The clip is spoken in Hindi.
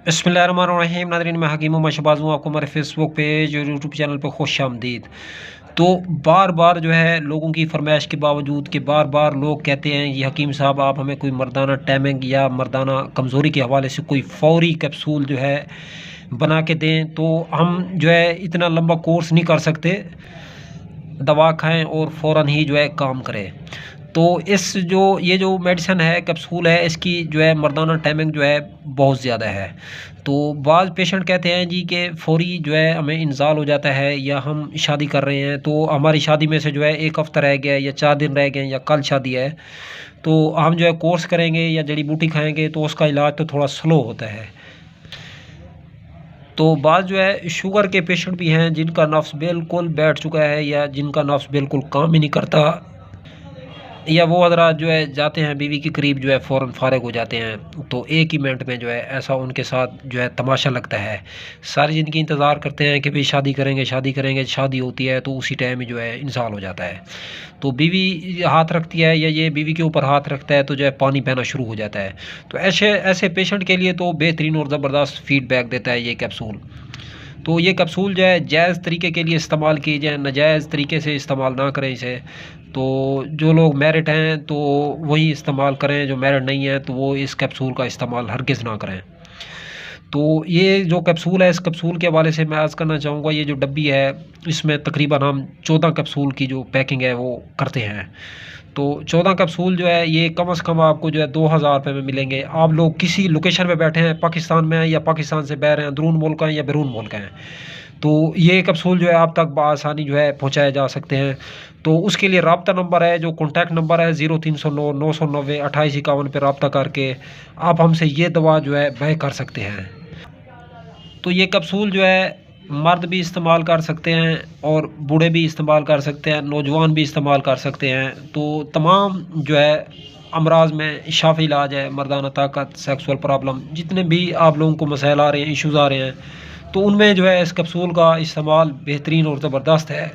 बिस्मिल्लाहिर्रहमानिर्रहीम। नाज़रीन, मैं हकीम मशबाज़ हूँ। आपको हमारे फेसबुक पेज और यूट्यूब चैनल पर खुश आमदीद। तो बार बार जो है लोगों की फरमाइश के बावजूद कि बार बार लोग कहते हैं ये हकीम साहब आप हमें कोई मर्दाना टाइमिंग या मर्दाना कमज़ोरी के हवाले से कोई फ़ौरी कैप्सूल जो है बना के दें, तो हम जो है इतना लंबा कोर्स नहीं कर सकते, दवा खाएं और फ़ौरन ही जो है काम करें। तो ये जो मेडिसिन है, कैप्सूल है, इसकी जो है मर्दाना टाइमिंग जो है बहुत ज़्यादा है। तो बाज़ पेशेंट कहते हैं जी कि फ़ौरी जो है हमें इंज़ाल हो जाता है, या हम शादी कर रहे हैं तो हमारी शादी में से जो है 1 हफ़्ता रह गया या 4 दिन रह गए या कल शादी है, तो हम जो है कोर्स करेंगे या जड़ी बूटी खाएँगे तो उसका इलाज तो थोड़ा स्लो होता है। तो बाज़ जो है शुगर के पेशेंट भी हैं जिनका नफ्स बिल्कुल बैठ चुका है या जिनका नफ्स बिल्कुल काम ही नहीं करता, या वो हज़रात जो है जाते हैं बीवी के करीब जो है फ़ौरन फ़ारिग हो जाते हैं, तो एक ही मिनट में जो है ऐसा उनके साथ जो है तमाशा लगता है। सारी ज़िंदगी इंतज़ार करते हैं कि भाई शादी करेंगे, शादी करेंगे, शादी होती है तो उसी टाइम ही जो है इंसाल हो जाता है। तो बीवी हाथ रखती है या ये बीवी के ऊपर हाथ रखता है तो जो है पानी बहना शुरू हो जाता है। तो ऐसे ऐसे पेशेंट के लिए तो बेहतरीन और ज़बरदस्त फ़ीडबैक देता है ये कैप्सूल। तो ये कैप्सूल जो है जायज़ तरीके के लिए इस्तेमाल कीजिए, नाजायज़ तरीके से इस्तेमाल ना करें इसे। तो जो लोग मैरिड हैं तो वही इस्तेमाल करें, जो मैरिड नहीं हैं तो वो इस कैप्सूल का इस्तेमाल हरगिज़ ना करें। तो ये जो कैप्सूल है, इस कैप्सूल के हवाले से मैं अर्ज़ करना चाहूँगा, ये जो डब्बी है इसमें तकरीबन हम 14 कैप्सूल की जो पैकिंग है वो करते हैं। तो 14 कैप्सूल जो है ये कम से कम आपको जो है 2000 रुपये में मिलेंगे। आप लोग किसी लोकेशन पे बैठे हैं, पाकिस्तान में हैं या पाकिस्तान से बाहर हैं, अंदरून मुल्क हैं या बैरून मुल्क हैं, तो ये कैप्सूल जो है आप तक बआसानी जो है पहुँचाए जा सकते हैं। तो उसके लिए राब्ता नंबर है, जो कॉन्टैक्ट नंबर है 0309 990 2851 पे राब्ता करके आप हमसे ये दवा जो है बै कर सकते हैं। तो ये कैप्सूल जो है मर्द भी इस्तेमाल कर सकते हैं और बूढ़े भी इस्तेमाल कर सकते हैं, नौजवान भी इस्तेमाल कर सकते हैं। तो तमाम जो है अमराज में शाफ़ी इलाज है, मर्दाना ताकत, सेक्सुअल प्रॉब्लम, जितने भी आप लोगों को मसाइल आ रहे हैं, इश्यूज़ आ रहे हैं, तो उनमें जो है इस कैप्सूल का इस्तेमाल बेहतरीन और ज़बरदस्त है।